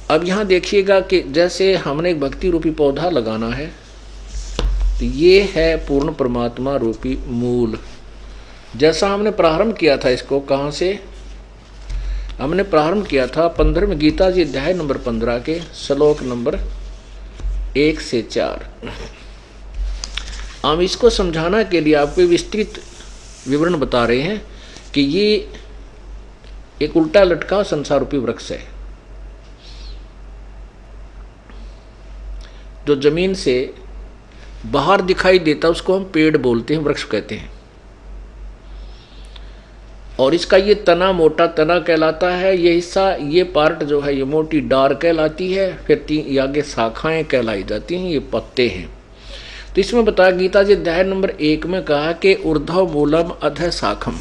अब यहाँ देखिएगा कि जैसे हमने एक भक्ति रूपी पौधा लगाना है, तो ये है पूर्ण परमात्मा रूपी मूल। जैसा हमने प्रारंभ किया था, इसको कहाँ से हमने प्रारंभ किया था? 15वें गीता जी अध्याय नंबर 15 के श्लोक नंबर 1 से 4। हम इसको समझाने के लिए आपको विस्तृत विवरण बता रहे हैं कि ये एक उल्टा लटका संसार रूपी वृक्ष है, जो जमीन से बाहर दिखाई देता, उसको हम पेड़ बोलते हैं, वृक्ष कहते हैं। और इसका ये तना मोटा तना कहलाता है, ये हिस्सा, ये पार्ट जो है ये मोटी डार कहलाती है, फिर तीन आगे शाखाएं कहलाई जाती हैं, ये पत्ते हैं। तो इसमें बताया गीता जी अध्याय नंबर 1 में कहा कि ऊर्ध्व मूलम अधः शाखम,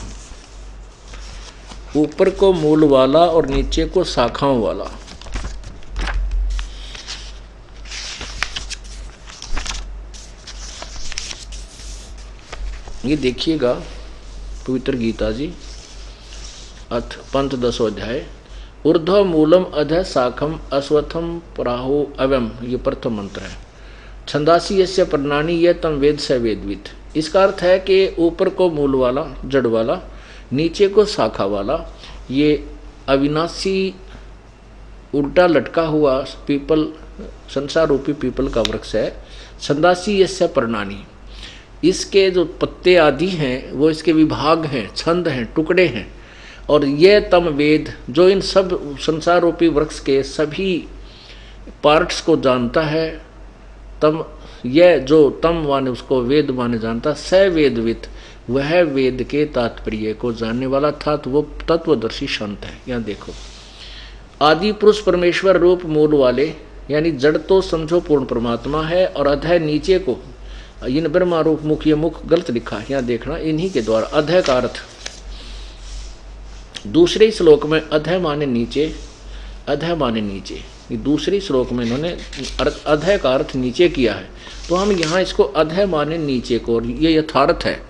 ऊपर को मूल वाला और नीचे को शाखाओं वाला। ये देखिएगा पवित्र गीता जी अथ पंचदशो अध्याय, ऊर्ध्व मूलम अधः शाखम अश्वत्थम प्राहु अवम, ये प्रथम मंत्र है। छंदासी यस्य प्रणानी यह तम वेद स वेदवित। इसका अर्थ है कि ऊपर को मूल वाला जड़ वाला, नीचे को शाखा वाला, ये अविनाशी उल्टा लटका हुआ पीपल, संसार रूपी पीपल का वृक्ष है। छंदासी यस्य प्रणानी, इसके जो पत्ते आदि हैं वो इसके विभाग हैं, छंद हैं, टुकड़े हैं। और ये तम वेद, जो इन सब संसार रूपी वृक्ष के सभी पार्ट्स को जानता है, तम यह जो तम माने उसको वेद माने जानता, स वेदवित, वह वेद के तात्पर्य को जानने वाला था, तो वो तत्वदर्शी संत है। यहाँ देखो, आदि पुरुष परमेश्वर रूप मूल वाले, यानी जड़ तो समझो पूर्ण परमात्मा है, और अधः नीचे को इन ब्रह्मा रूप मुख, ये मुख गलत लिखा है, यहाँ देखना, इन्हीं के द्वारा अधः का अर्थ दूसरे श्लोक में अधः माने नीचे, अधः माने नीचे, ये दूसरे श्लोक में इन्होंने अधः का अर्थ नीचे किया है। तो हम यहाँ इसको अधः माने नीचे को, और ये यथार्थ है,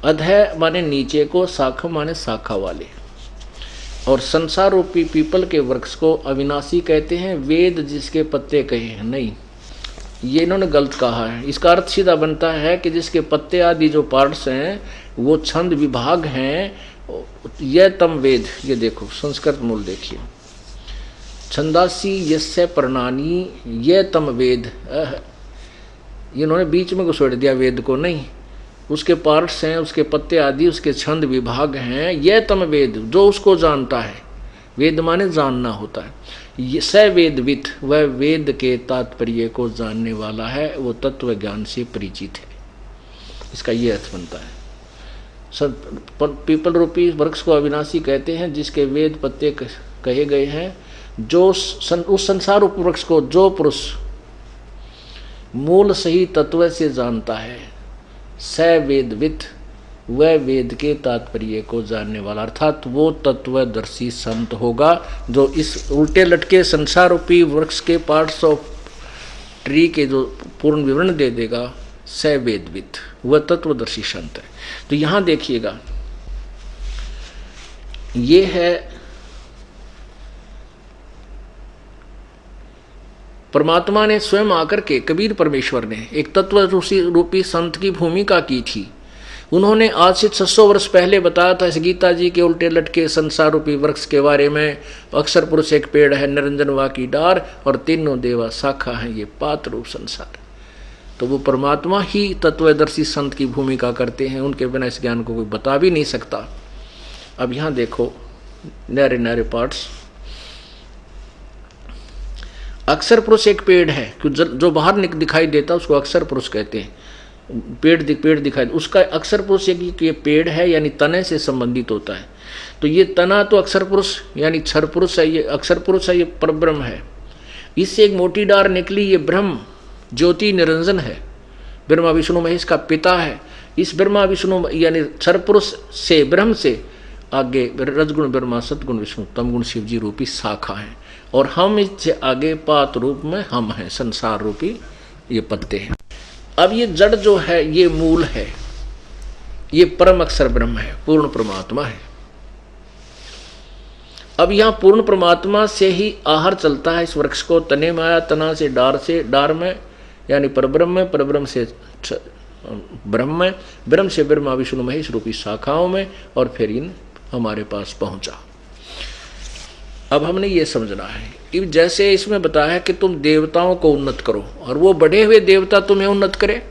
अधः माने नीचे को, शाखा माने शाखा वाले। और संसार रूपी पीपल के वृक्ष को अविनाशी कहते हैं, वेद जिसके पत्ते कहे हैं, नहीं, ये इन्होंने गलत कहा है। इसका अर्थ सीधा बनता है कि जिसके पत्ते आदि जो पार्ट्स हैं वो छंद विभाग हैं, यह तम वेद। ये देखो संस्कृत मूल देखिए, छंदासी यस्य प्रणानी यह तम वेद, इन्होंने बीच में घुसेड़ दिया वेद को, नहीं, उसके पार्ट्स हैं, उसके पत्ते आदि, उसके छंद विभाग हैं, यह तम वेद, जो उसको जानता है। वेद माने जानना होता है। स वेदवित, वह वेद के तात्पर्य को जानने वाला है, वो तत्व ज्ञान से परिचित है। इसका ये अर्थ बनता है। पीपल रूपी वृक्ष को अविनाशी कहते हैं, जिसके वेद पत्ते कहे गए हैं। जो उस संसार रूप वृक्ष को जो पुरुष मूल सही तत्व से जानता है, स वेदवित, वह वेद के तात्पर्य को जानने वाला, अर्थात वो तत्वदर्शी संत होगा, जो इस उल्टे लटके संसार रूपी वृक्ष के पार्ट्स ऑफ ट्री के जो पूर्ण विवरण दे देगा। स वेदवित, वह तत्वदर्शी संत है। तो यहाँ देखिएगा, ये है परमात्मा ने स्वयं आकर के, कबीर परमेश्वर ने एक तत्व रूपी संत की भूमिका की थी। उन्होंने आज से 600 वर्ष पहले बताया था इस गीता जी के उल्टे लटके संसार रूपी वृक्ष के बारे में। अक्षर पुरुष एक पेड़ है, निरंजन वा की डार, और तीनों देवा शाखा है, ये पात रूप संसार। तो वो परमात्मा ही तत्वदर्शी संत की भूमिका करते हैं, उनके बिना इस ज्ञान को कोई बता भी नहीं सकता। अब यहाँ देखो नहरे नहरे पार्ट्स। अक्षर पुरुष एक पेड़ है, जो बाहर दिखाई देता उसको अक्षर पुरुष कहते हैं। पेड़ दिखाई, उसका अक्षर पुरुष ये पेड़ है, यानी तने से संबंधित होता है। तो ये तना तो अक्षर पुरुष यानी क्षर पुरुष है, ये अक्षर पुरुष है, ये परब्रह्म है। इससे एक मोटी डार निकली, ये ब्रह्म ज्योति निरंजन है, ब्रह्मा विष्णु महेश का पिता है। इस ब्रह्मा विष्णु यानी क्षर पुरुष से, ब्रह्म से आगे रजगुण ब्रह्मा, सतगुण विष्णु, तमगुण शिव जी रूपी शाखा है, और हम इससे आगे पात रूप में हम हैं, संसार रूपी ये पत्ते हैं। अब ये जड़ जो है ये मूल है, ये परम अक्षर ब्रह्म है, पूर्ण परमात्मा है। अब यहाँ पूर्ण परमात्मा से ही आहार चलता है इस वृक्ष को, तने में आया, तना से डार में यानी परब्रह्म में, परब्रह्म से ब्रह्म में, ब्रह्म से ब्रह्मा विष्णु महेश रूपी शाखाओं में, और फिर इन हमारे पास पहुंचा। अब हमने ये समझना है, जैसे इसमें बताया है कि तुम देवताओं को उन्नत करो और वो बढ़े हुए देवता तुम्हें उन्नत करे,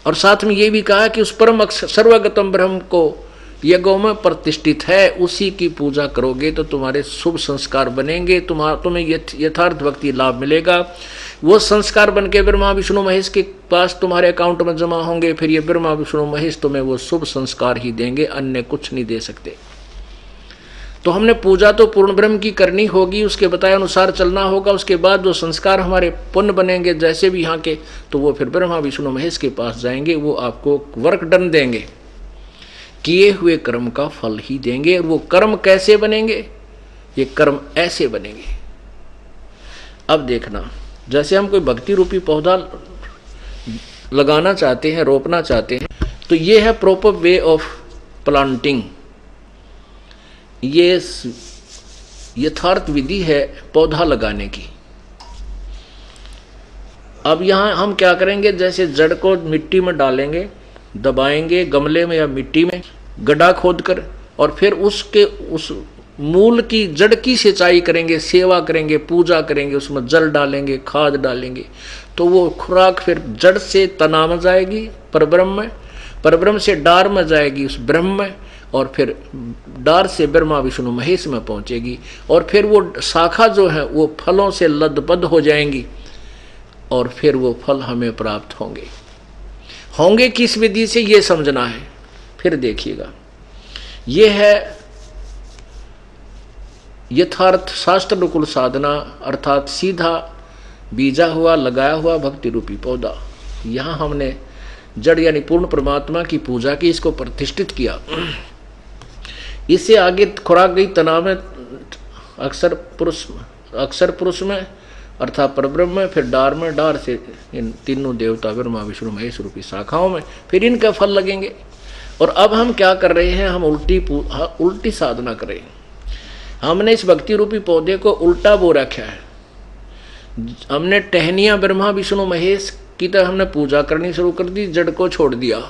और साथ में ये भी कहा कि उस परम सर्वगतम ब्रह्म को यज्ञों में प्रतिष्ठित है, उसी की पूजा करोगे तो तुम्हारे शुभ संस्कार बनेंगे, तुम्हें यथार्थ भक्ति लाभ मिलेगा। वो संस्कार बन के ब्रह्मा विष्णु महेश के पास तुम्हारे अकाउंट में जमा होंगे, फिर ये ब्रह्मा विष्णु महेश तुम्हें वो शुभ संस्कार ही देंगे, अन्य कुछ नहीं दे सकते। तो हमने पूजा तो पूर्ण ब्रह्म की करनी होगी, उसके बताए अनुसार चलना होगा, उसके बाद जो संस्कार हमारे पुण्य बनेंगे जैसे भी यहाँ के, तो वो फिर ब्रह्मा विष्णु महेश के पास जाएंगे, वो आपको वर्क डन देंगे, किए हुए कर्म का फल ही देंगे। और वो कर्म कैसे बनेंगे? ये कर्म ऐसे बनेंगे। अब देखना, जैसे हम कोई भक्ति रूपी पौधा लगाना चाहते हैं, रोपना चाहते हैं, तो ये है प्रॉपर वे ऑफ प्लांटिंग, ये यथार्थ विधि है पौधा लगाने की। अब यहाँ हम क्या करेंगे, जैसे जड़ को मिट्टी में डालेंगे, दबाएंगे गमले में या मिट्टी में गड्ढा खोदकर, और फिर उसके उस मूल की जड़ की सिंचाई करेंगे, सेवा करेंगे, पूजा करेंगे, उसमें जल डालेंगे, खाद डालेंगे, तो वो खुराक फिर जड़ से तना में जाएगी परब्रह्म में, परब्रह्म से डार में जाएगी उस ब्रह्म में, और फिर डार से ब्रह्मा विष्णु महेश में पहुंचेगी, और फिर वो शाखा जो है वो फलों से लदबद हो जाएंगी, और फिर वो फल हमें प्राप्त होंगे किस विधि से, ये समझना है। फिर देखिएगा, ये है यथार्थ शास्त्र अनुकूल साधना, अर्थात सीधा बीजा हुआ लगाया हुआ भक्ति रूपी पौधा। यहाँ हमने जड़ यानी पूर्ण परमात्मा की पूजा की, इसको प्रतिष्ठित किया। इससे आगे खुराक गई तना में, अक्षर पुरुष में अर्थात परब्रह्म में, फिर डार में, डार से इन तीनों देवता ब्रह्मा विष्णु महेश रूपी शाखाओं में, फिर इनका फल लगेंगे। और अब हम क्या कर रहे हैं, हम उल्टी साधना कर रहे हैं। हमने इस भक्ति रूपी पौधे को उल्टा बो रखा है। हमने टहनियाँ ब्रह्मा विष्णु महेश की तरह हमने पूजा करनी शुरू कर दी, जड़ को छोड़ दिया,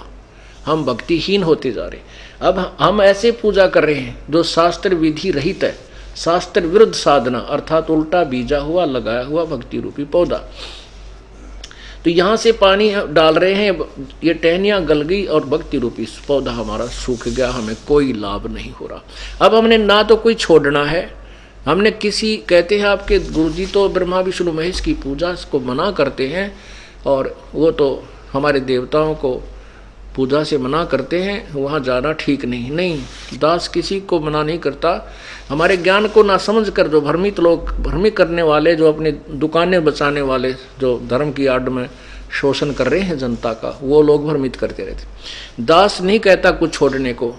हम भक्तिहीन होते जा रहे। अब हम ऐसे पूजा कर रहे हैं जो शास्त्र विधि रहित है, शास्त्र विरुद्ध साधना, अर्थात उल्टा बीजा हुआ लगाया हुआ भक्ति रूपी पौधा। तो यहाँ से पानी डाल रहे हैं, ये टहनियाँ गल गई और भक्ति रूपी पौधा हमारा सूख गया, हमें कोई लाभ नहीं हो रहा। अब हमने ना तो कोई छोड़ना है, हमने किसी, कहते हैं आपके गुरुजी तो ब्रह्मा विष्णु महेश की पूजा को मना करते हैं, और वो तो हमारे देवताओं को पूजा से मना करते हैं, वहाँ जाना ठीक नहीं। दास किसी को मना नहीं करता। हमारे ज्ञान को ना समझ कर जो भ्रमित लोग, भ्रमित करने वाले, जो अपनी दुकानें बचाने वाले, जो धर्म की आड़ में शोषण कर रहे हैं जनता का, वो लोग भ्रमित करते रहते। दास नहीं कहता कुछ छोड़ने को,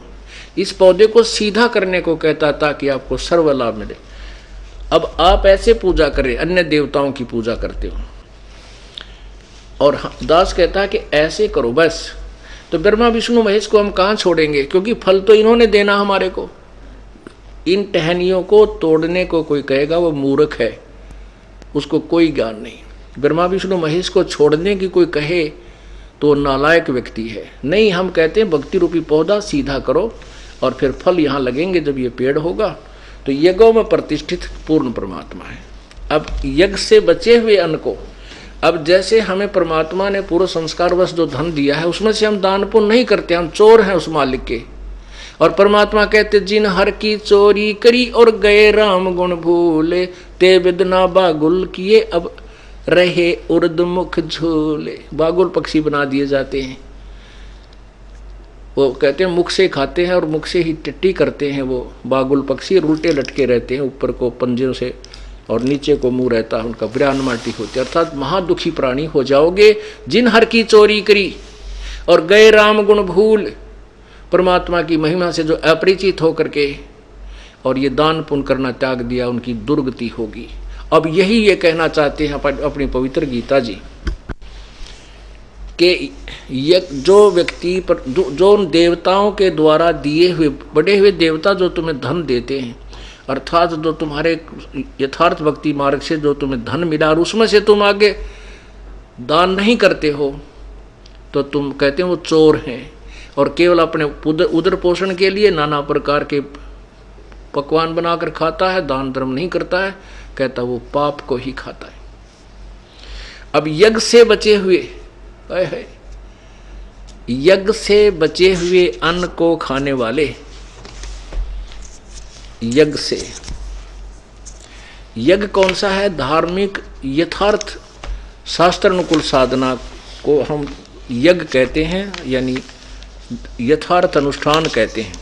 इस पौधे को सीधा करने को कहता ताकि आपको सर्व लाभ मिले। अब आप ऐसे पूजा करें, अन्य देवताओं की पूजा करते हो, और दास कहता है कि ऐसे करो बस, तो ब्रह्मा विष्णु महेश को हम कहाँ छोड़ेंगे, क्योंकि फल तो इन्होंने देना हमारे को। इन टहनियों को तोड़ने को कोई कहेगा वो मूर्ख है, उसको कोई ज्ञान नहीं। ब्रह्मा विष्णु महेश को छोड़ने की कोई कहे तो नालायक व्यक्ति है। नहीं, हम कहते हैं भक्ति रूपी पौधा सीधा करो, और फिर फल यहाँ लगेंगे जब ये पेड़ होगा। तो यज्ञों में प्रतिष्ठित पूर्ण परमात्मा है। अब यज्ञ से बचे हुए अन्न को, अब जैसे हमें परमात्मा ने पूर्व संस्कारवश जो धन दिया है, उसमें से हम दान पुण्य नहीं करते, हम चोर हैं उस मालिक के। और परमात्मा कहते, जिन हर की चोरी करी और गए राम गुण भूले, ते बिदना बागुल किए अब रहे उर्द मुख झूले। बागुल पक्षी बना दिए जाते हैं, वो कहते हैं मुख से खाते हैं और मुख से ही टट्टी करते हैं। वो बागुल पक्षी उल्टे लटके रहते हैं, ऊपर को पंजों से और नीचे को मुंह रहता है उनका, ब्राह्न माटी होती है। अर्थात महादुखी प्राणी हो जाओगे। जिन हर की चोरी करी और गए राम गुण भूल, परमात्मा की महिमा से जो अपरिचित होकर के और ये दान पुण्य करना त्याग दिया, उनकी दुर्गति होगी। अब यही ये कहना चाहते हैं अपनी पवित्र गीता जी कि जो व्यक्ति पर जो उन देवताओं के द्वारा दिए हुए, बड़े हुए देवता जो तुम्हें धन देते हैं, अर्थात जो तुम्हारे यथार्थ भक्ति मार्ग से जो तुम्हें धन मिला और उसमें से तुम आगे दान नहीं करते हो तो तुम कहते हैं वो चोर हैं, और केवल अपने उदर पोषण के लिए नाना प्रकार के पकवान बनाकर खाता है, दान धर्म नहीं करता है, कहता वो पाप को ही खाता है। अब यज्ञ से बचे हुए अन्न को खाने वाले, यज्ञ कौन सा है? धार्मिक यथार्थ शास्त्र अनुकूल साधना को हम यज्ञ कहते हैं, यानी यथार्थ अनुष्ठान कहते हैं।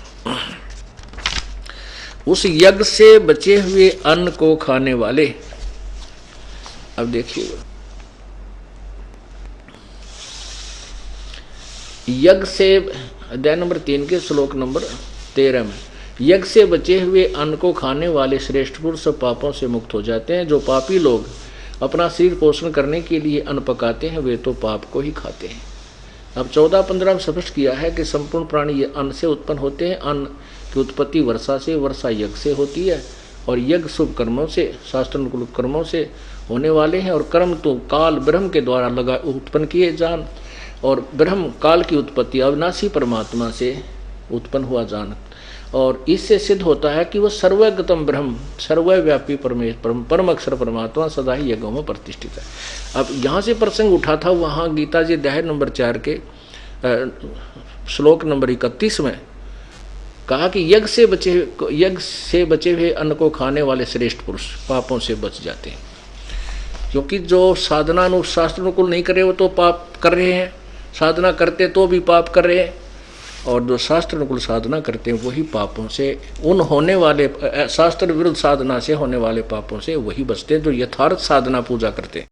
उस यज्ञ से बचे हुए अन्न को खाने वाले, अब देखिएगा, यज्ञ से अध्याय नंबर 3 के श्लोक नंबर 13 में, यज्ञ से बचे हुए अन्न को खाने वाले श्रेष्ठ पुरुष सब पापों से मुक्त हो जाते हैं। जो पापी लोग अपना शरीर पोषण करने के लिए अन्न पकाते हैं वे तो पाप को ही खाते हैं। अब 14-15 में स्पष्ट किया है कि संपूर्ण प्राणी ये अन्न से उत्पन्न होते हैं। अन्न की उत्पत्ति वर्षा से, वर्षा यज्ञ से होती है, और यज्ञ शुभ कर्मों से, शास्त्र अनुकूल कर्मों से होने वाले हैं। और कर्म तो काल ब्रह्म के द्वारा उत्पन्न किए जान, और ब्रह्म काल की उत्पत्ति अविनाशी परमात्मा से उत्पन्न हुआ जान, और इससे सिद्ध होता है कि वह सर्वगतम ब्रह्म, सर्वव्यापी परमेश्वर, परम अक्षर परमात्मा सदा ही यज्ञों में प्रतिष्ठित है। अब यहाँ से प्रसंग उठा था, वहाँ गीता जी अध्याय नंबर 4 के श्लोक नंबर 31 में कहा कि यज्ञ से बचे हुए अन्न को खाने वाले श्रेष्ठ पुरुष पापों से बच जाते हैं। क्योंकि जो साधना शास्त्र अनुकूल नहीं करे वो तो पाप कर रहे हैं, साधना करते तो भी पाप कर रहे हैं, और जो शास्त्र अनुकूल साधना करते हैं वही पापों से, उन होने वाले शास्त्र विरुद्ध साधना से होने वाले पापों से वही बचते हैं जो यथार्थ साधना पूजा करते हैं।